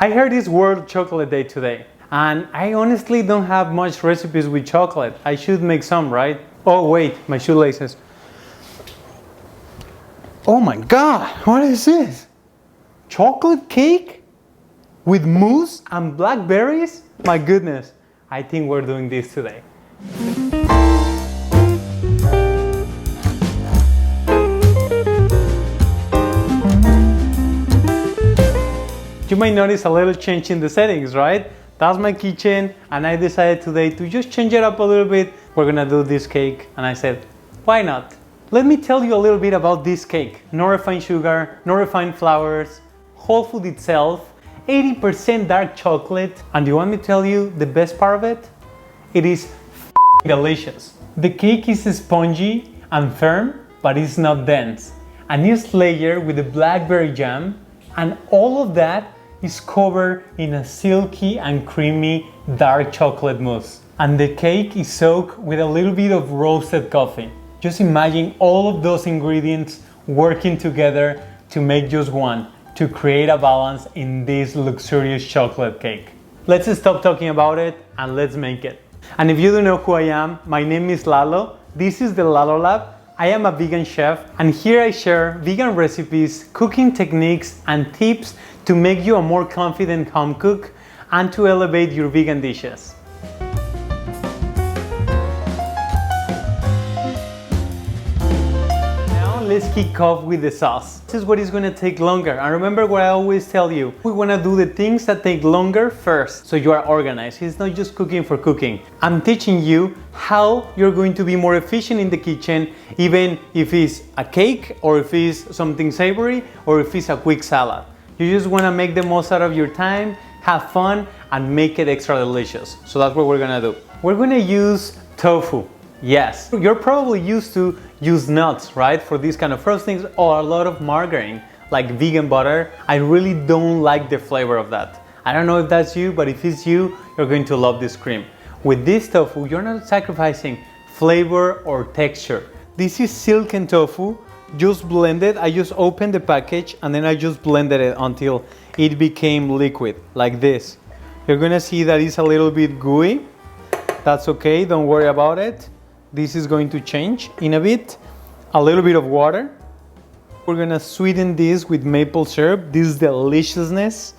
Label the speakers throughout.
Speaker 1: I heard it's World Chocolate Day today, and I honestly don't have much recipes with chocolate. I should make some, right? Oh wait, my shoelaces. Oh my God, what is this? Chocolate cake with mousse and blackberries? My goodness, I think we're doing this today. You might notice a little change in the settings, right? That's my kitchen, and I decided today to just change it up a little bit. We're gonna do this cake, and I said, why not? Let me tell you a little bit about this cake. No refined sugar, no refined flours, whole food itself, 80% dark chocolate, and do you want me to tell you the best part of it? It is delicious. The cake is spongy and firm, but it's not dense, and it's layered with the blackberry jam, and all of that is covered in a silky and creamy dark chocolate mousse. And the cake is soaked with a little bit of roasted coffee. Just imagine all of those ingredients working together to make just one, to create a balance in this luxurious chocolate cake. Let's stop talking about it and let's make it. And if you don't know who I am, my name is Lalo. This is the Lalo Lab. I am a vegan chef, and here I share vegan recipes, cooking techniques, and tips to make you a more confident home cook and to elevate your vegan dishes. Now let's kick off with the sauce. This is what is going to take longer, and remember what I always tell you, we want to do the things that take longer first, so you are organized. It's not just cooking for cooking. I'm teaching you how you're going to be more efficient in the kitchen, even if it's a cake or if it's something savory or if it's a quick salad. You just want to make the most out of your time, have fun, and make it extra delicious. So that's what we're gonna do. We're gonna use tofu. Yes, you're probably used to use nuts, right? For these kind of frostings, or a lot of margarine, like vegan butter. I really don't like the flavor of that. I don't know if that's you, but if it's you, you're going to love this cream. With this tofu, you're not sacrificing flavor or texture. This is silken tofu, just blended. I just opened the package and then I just blended it until it became liquid, like this. You're gonna see that it's a little bit gooey. That's okay, don't worry about it. This is going to change in a bit. A little bit of water. We're gonna sweeten this with maple syrup, this deliciousness.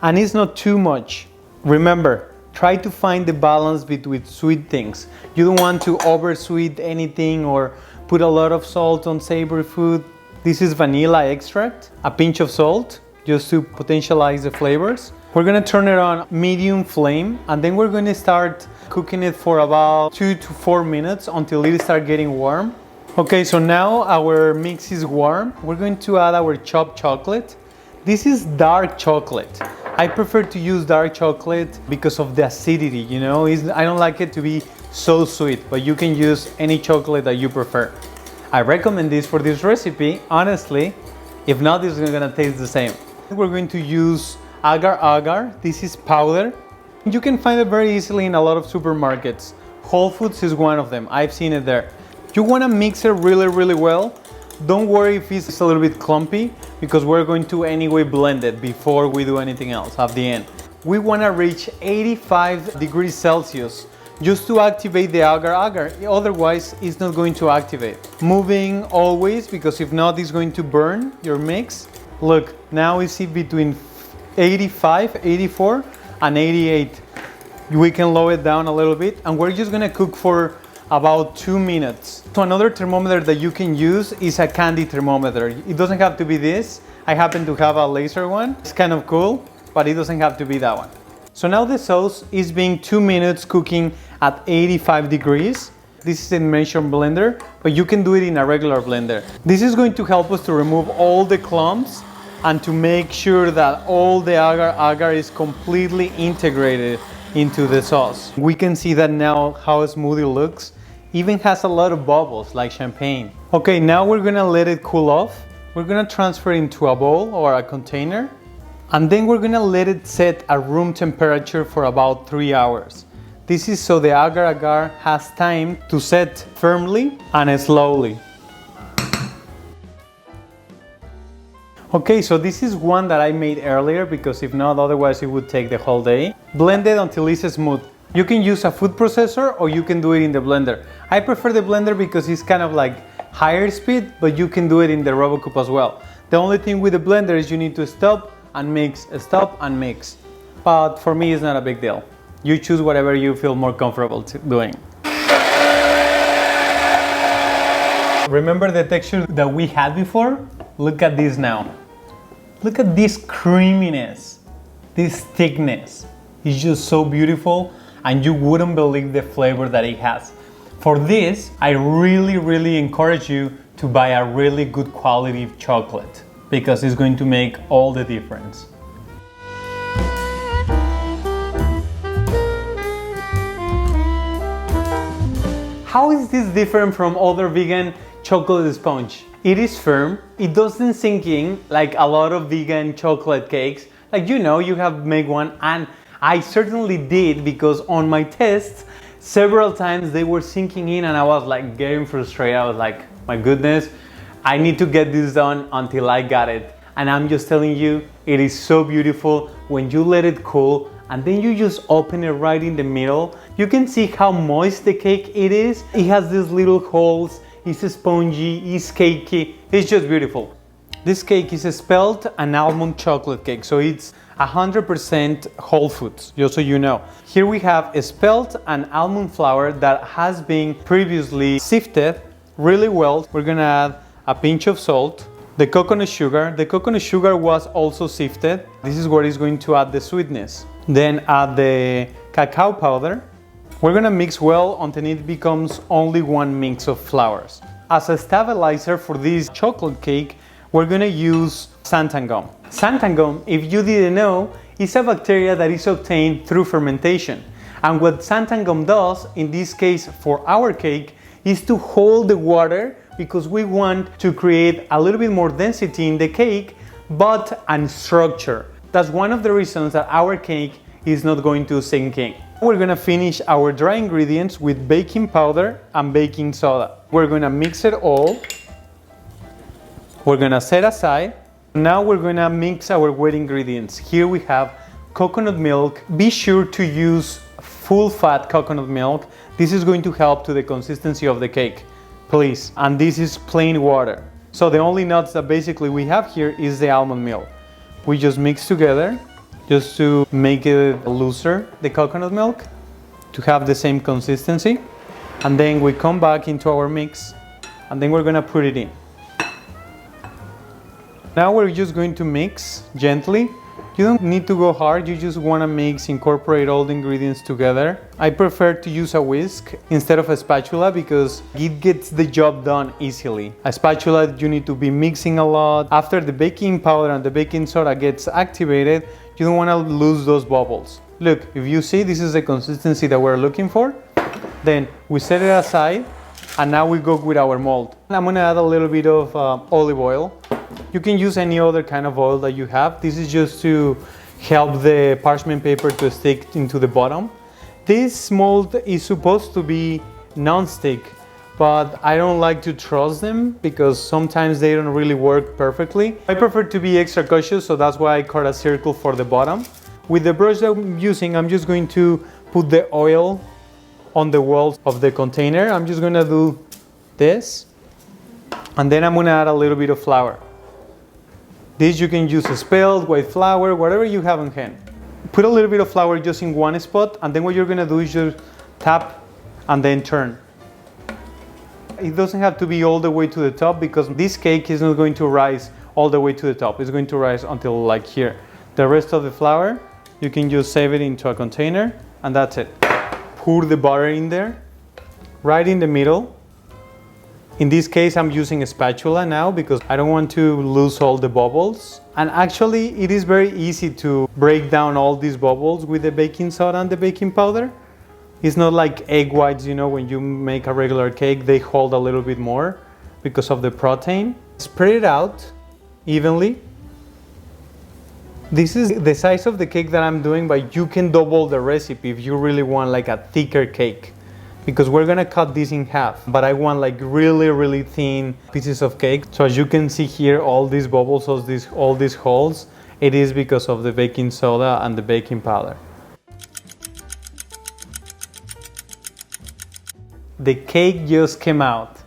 Speaker 1: And it's not too much. Remember, try to find the balance between sweet things. You don't want to oversweet anything or put a lot of salt on savory food. This is vanilla extract, a pinch of salt, just to potentialize the flavors. We're gonna turn it on medium flame, and then we're gonna start cooking it for about 2 to 4 minutes until it starts getting warm. Okay, so now our mix is warm. We're going to add our chopped chocolate. This is dark chocolate. I prefer to use dark chocolate because of the acidity, you know? I don't like it to be so sweet, but you can use any chocolate that you prefer. I recommend this for this recipe, honestly. If not, this is gonna taste the same. We're going to use agar-agar. This is powder. You can find it very easily in a lot of supermarkets. Whole Foods is one of them. I've seen it there. You wanna mix it really, really well. Don't worry if it's a little bit clumpy, because we're going to anyway blend it before we do anything else at the end. We wanna reach 85 degrees Celsius just to activate the agar-agar, otherwise it's not going to activate. Moving always, because if not, it's going to burn your mix. Look, now we see between 85, 84 and 88. We can lower it down a little bit, and we're just gonna cook for about 2 minutes. So another thermometer that you can use is a candy thermometer. It doesn't have to be this. I happen to have a laser one. It's kind of cool, but it doesn't have to be that one. So now the sauce is being 2 minutes cooking at 85 degrees. This is a immersion blender, but you can do it in a regular blender. This is going to help us to remove all the clumps and to make sure that all the agar-agar is completely integrated into the sauce. We can see that now how smooth it looks. Even has a lot of bubbles like champagne. Okay, now we're gonna let it cool off. We're gonna transfer it into a bowl or a container, and then we're gonna let it set at room temperature for about 3 hours. This is so the agar-agar has time to set firmly and slowly. Okay, so this is one that I made earlier because if not, otherwise it would take the whole day. Blend it until it's smooth. You can use a food processor or you can do it in the blender. I prefer the blender because it's kind of like higher speed, but you can do it in the RoboCup as well. The only thing with the blender is you need to stop and mix, stop and mix. But for me, it's not a big deal. You choose whatever you feel more comfortable doing. Remember the texture that we had before? Look at this now. Look at this creaminess, this thickness. It's just so beautiful and you wouldn't believe the flavor that it has. For this, I really encourage you to buy a really good quality chocolate because it's going to make all the difference. How is this different from other vegan chocolate sponge? It is firm, it doesn't sink in like a lot of vegan chocolate cakes. Like you have made one, and I certainly did because on my tests, several times they were sinking in and I was like getting frustrated. I was like, my goodness, I need to get this done until I got it. And I'm just telling you, it is so beautiful when you let it cool and then you just open it right in the middle. You can see how moist the cake it is. It has these little holes, it's spongy, it's cakey, it's just beautiful. This cake is a spelt and almond chocolate cake, so it's 100% whole foods, just so you know. Here we have a spelt and almond flour that has been previously sifted really well. We're gonna add a pinch of salt, the coconut sugar. The coconut sugar was also sifted. This is what is going to add the sweetness. Then add the cacao powder. We're gonna mix well until it becomes only one mix of flours. As a stabilizer for this chocolate cake, we're gonna use xanthan gum. Xanthan gum, if you didn't know, is a bacteria that is obtained through fermentation. And what xanthan gum does, in this case for our cake, is to hold the water because we want to create a little bit more density in the cake, but and structure. That's one of the reasons that our cake is not going to sink in. We're gonna finish our dry ingredients with baking powder and baking soda. We're gonna mix it all. We're gonna set aside. Now we're gonna mix our wet ingredients. Here we have coconut milk. Be sure to use full fat coconut milk. This is going to help to the consistency of the cake, please. And this is plain water. So the only nuts that basically we have here is the almond milk. We just mix together just to make it looser, the coconut milk, to have the same consistency. And then we come back into our mix and then we're gonna put it in. Now we're just going to mix gently. You don't need to go hard, you just want to mix, incorporate all the ingredients together. I prefer to use a whisk instead of a spatula because it gets the job done easily. A spatula, you need to be mixing a lot. After the baking powder and the baking soda gets activated, you don't want to lose those bubbles. Look, if you see, this is the consistency that we're looking for. Then we set it aside and now we go with our mold. I'm going to add a little bit of olive oil. You can use any other kind of oil that you have. This is just to help the parchment paper to stick into the bottom. This mold is supposed to be non-stick, but I don't like to trust them because sometimes they don't really work perfectly. I prefer to be extra cautious, so that's why I cut a circle for the bottom. With the brush that I'm using, I'm just going to put the oil on the walls of the container. I'm just going to do this, and then I'm going to add a little bit of flour. This you can use a spelt, white flour, whatever you have on hand. Put a little bit of flour just in one spot, and then what you're gonna do is just tap and then turn. It doesn't have to be all the way to the top because this cake is not going to rise all the way to the top. It's going to rise until like here. The rest of the flour, you can just save it into a container, and that's it. Pour the butter in there, right in the middle. In this case, I'm using a spatula now because I don't want to lose all the bubbles. And actually, it is very easy to break down all these bubbles with the baking soda and the baking powder. It's not like egg whites, you know, when you make a regular cake, they hold a little bit more because of the protein. Spread it out evenly. This is the size of the cake that I'm doing, but you can double the recipe if you really want like a thicker cake. because we're gonna cut this in half, but I want like really thin pieces of cake. So as you can see here, all these bubbles, all these holes, it is because of the baking soda and the baking powder. The cake just came out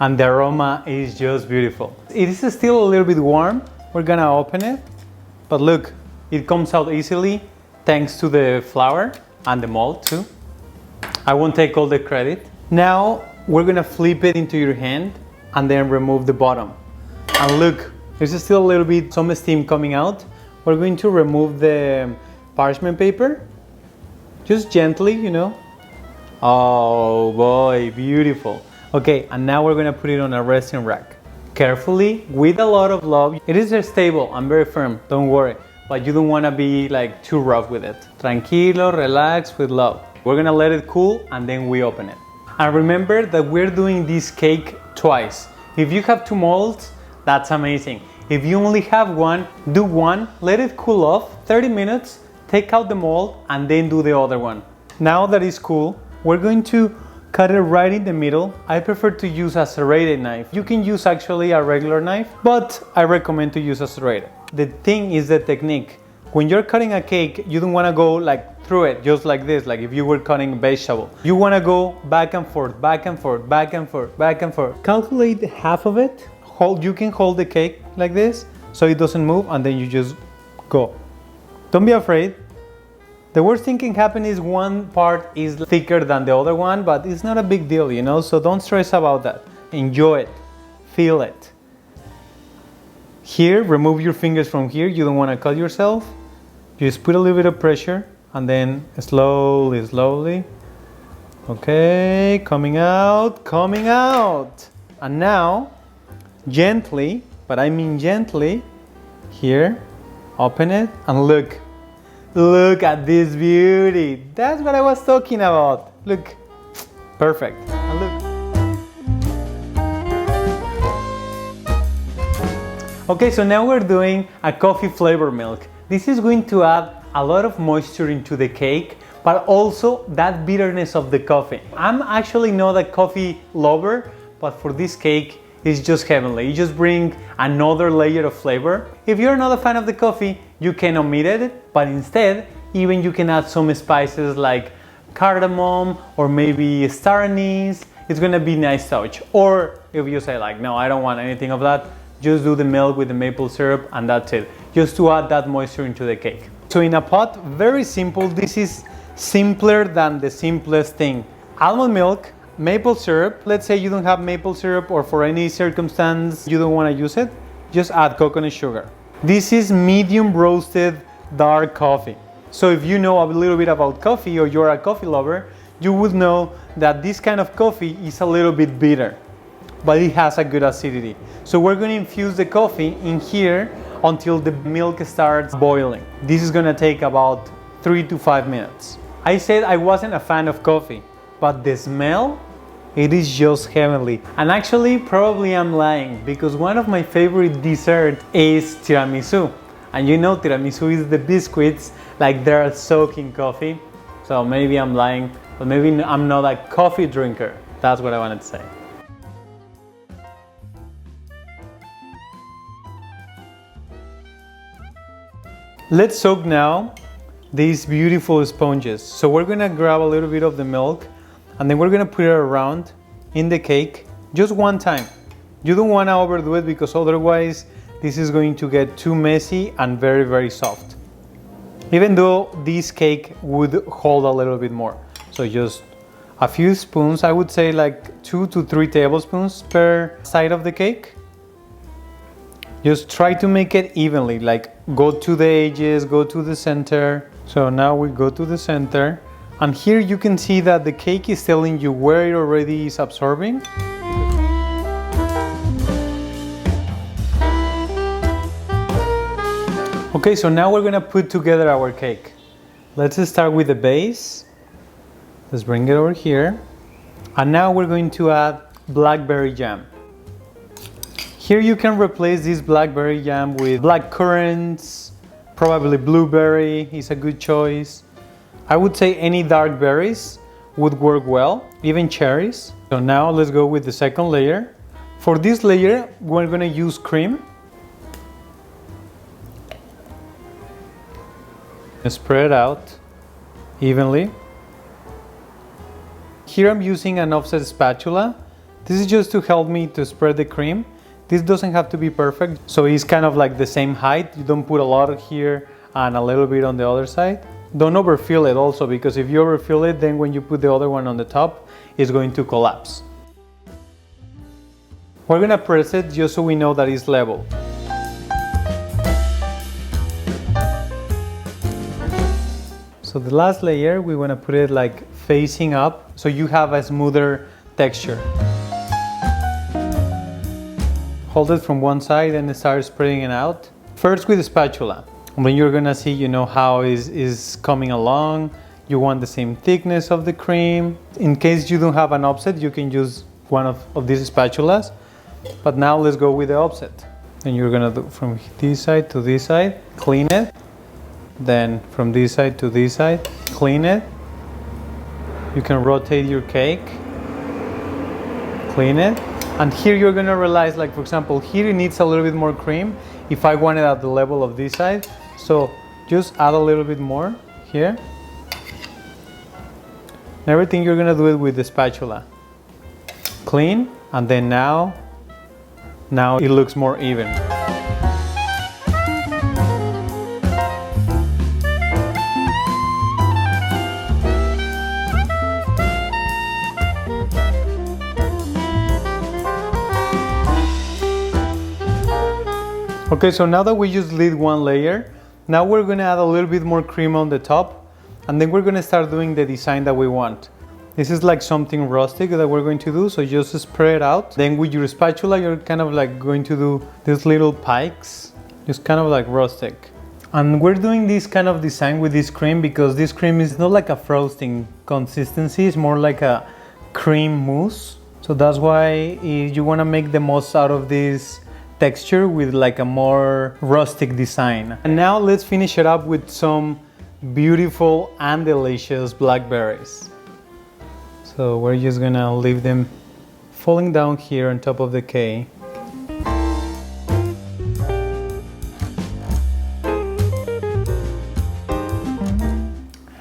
Speaker 1: and the aroma is just beautiful. It is still a little bit warm. We're gonna open it, but look, it comes out easily thanks to the flour and the mold too. I won't take all the credit. Now we're gonna flip it into your hand and then remove the bottom. And look, there's still a little bit, some steam coming out. We're going to remove the parchment paper, just gently, you know. Oh boy, beautiful. Okay, and now we're gonna put it on a resting rack. Carefully, with a lot of love. It is stable and very firm, don't worry. But you don't wanna be like too rough with it. Tranquilo, relax, with love. We're gonna let it cool and then we open it. And remember that we're doing this cake twice. If you have 2 molds, that's amazing. If you only have one, do one, let it cool off, 30 minutes, take out the mold and then do the other one. Now that it's cool, we're going to cut it right in the middle. I prefer to use a serrated knife. You can use actually a regular knife, but I recommend to use a serrated. The thing is the technique. When you're cutting a cake, you don't want to go like through it, just like this, like if you were cutting a vegetable. You want to go back and forth, back and forth, back and forth, back and forth. Calculate half of it. You can hold the cake like this so it doesn't move, and then you just go. Don't be afraid. The worst thing can happen is one part is thicker than the other one, but it's not a big deal, you know, so don't stress about that. Enjoy it, feel it. Here, remove your fingers from here. You don't want to cut yourself. Just put a little bit of pressure and then slowly. Okay, coming out. And now, gently, but I mean gently, here, open it and look. Look at this beauty. That's what I was talking about. Look, perfect. And look. Okay, so now we're doing a coffee flavor milk. This is going to add a lot of moisture into the cake, but also that bitterness of the coffee. I'm actually not a coffee lover, but for this cake, it's just heavenly. You just bring another layer of flavor. If you're not a fan of the coffee, you can omit it, but instead, even you can add some spices like cardamom or maybe star anise. It's gonna be nice touch. Or if you say like, no, I don't want anything of that, just do the milk with the maple syrup and that's it. Just to add that moisture into the cake. So in a pot, very simple. This is simpler than the simplest thing. Almond milk, maple syrup. Let's say you don't have maple syrup or for any circumstance you don't want to use it, just add coconut sugar. This is medium roasted dark coffee. So if you know a little bit about coffee or you're a coffee lover, you would know that this kind of coffee is a little bit bitter, but it has a good acidity. So we're going to infuse the coffee in here until the milk starts boiling. This is going to take about 3 to 5 minutes. I said I wasn't a fan of coffee, but the smell, it is just heavenly. And actually, probably I'm lying because one of my favorite desserts is tiramisu. And you know tiramisu is the biscuits, like they're soaked in coffee. So maybe I'm lying, but maybe I'm not a coffee drinker. That's what I wanted to say. Let's soak now these beautiful sponges. So we're gonna grab a little bit of the milk and then we're gonna put it around in the cake just one time. You don't wanna overdo it because otherwise this is going to get too messy and very, very soft. Even though this cake would hold a little bit more. So just a few spoons, I would say like 2 to 3 tablespoons per side of the cake. Just try to make it evenly, like go to the edges, go to the center. So now we go to the center. And here you can see that the cake is telling you where it already is absorbing. Okay, so now we're gonna put together our cake. Let's start with the base. Let's bring it over here. And now we're going to add blackberry jam. Here you can replace this blackberry jam with black currants, probably blueberry is a good choice. I would say any dark berries, would work well, even cherries. So now let's go with the second layer. For this layer, we're gonna use cream. Spread out evenly. Here I'm using an offset spatula. This is just to help me to spread the cream. This doesn't have to be perfect, so it's kind of like the same height. You don't put a lot here and a little bit on the other side. Don't overfill it also, because if you overfill it, then when you put the other one on the top, it's going to collapse. We're gonna press it just so we know that it's level. So the last layer, we want to put it like facing up so you have a smoother texture. Hold it from one side and start spreading it out. First with the spatula. When you're gonna see, you know, how is coming along. You want the same thickness of the cream. In case you don't have an offset, you can use one of these spatulas. But now let's go with the offset. And you're gonna do from this side to this side, clean it. Then from this side to this side, clean it. You can rotate your cake, clean it. And here you're gonna realize, like for example, here it needs a little bit more cream if I want it at the level of this side. So just add a little bit more here. And everything you're gonna do it with the spatula. Clean, and then now it looks more even. Okay, so now that we just did one layer, now we're gonna add a little bit more cream on the top, and then we're gonna start doing the design that we want. This is like something rustic that we're going to do, so just spread it out. Then with your spatula, you're kind of like going to do these little pikes, just kind of like rustic. And we're doing this kind of design with this cream because this cream is not like a frosting consistency, it's more like a cream mousse. So that's why you wanna make the most out of this texture with like a more rustic design. And now let's finish it up with some beautiful and delicious blackberries. So we're just gonna leave them falling down here on top of the cake.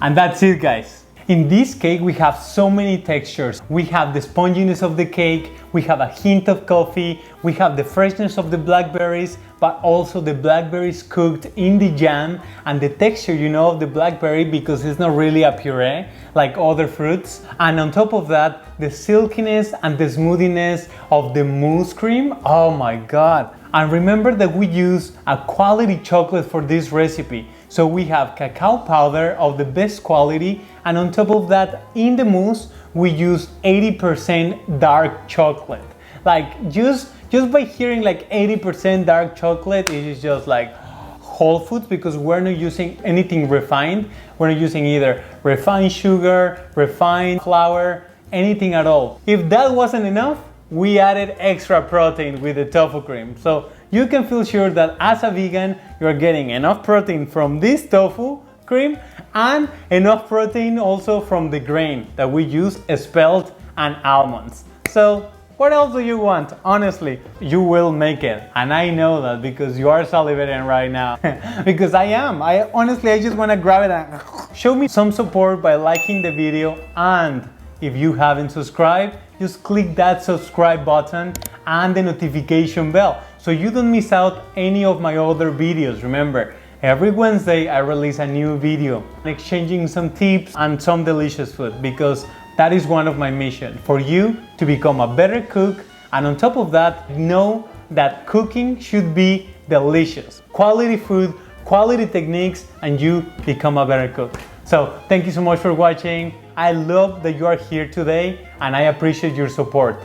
Speaker 1: And that's it, guys. In this cake we have so many textures. We have the sponginess of the cake, we have a hint of coffee, we have the freshness of the blackberries, but also the blackberries cooked in the jam and the texture, you know, of the blackberry, because it's not really a puree like other fruits. And on top of that, the silkiness and the smoothiness of the mousse cream. Oh my God. And remember that we use a quality chocolate for this recipe. So we have cacao powder of the best quality, and on top of that, in the mousse, we use 80% dark chocolate. Like just by hearing like 80% dark chocolate, it is just like whole foods, because we're not using anything refined. We're not using either refined sugar, refined flour, anything at all. If that wasn't enough, we added extra protein with the tofu cream. So you can feel sure that as a vegan, you're getting enough protein from this tofu cream and enough protein also from the grain that we use, spelt and almonds. So what else do you want? Honestly, you will make it. And I know that because you are salivating right now. Because I am. Honestly, I just want to grab it and show me some support by liking the video. And if you haven't subscribed, just click that subscribe button and the notification bell so you don't miss out any of my other videos. Remember, every Wednesday I release a new video exchanging some tips and some delicious food, because that is one of my missions, for you to become a better cook, and on top of that, know that cooking should be delicious. Quality food, quality techniques, and you become a better cook. So thank you so much for watching. I love that you are here today and I appreciate your support.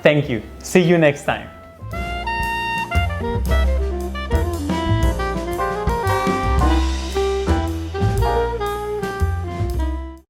Speaker 1: Thank you. See you next time.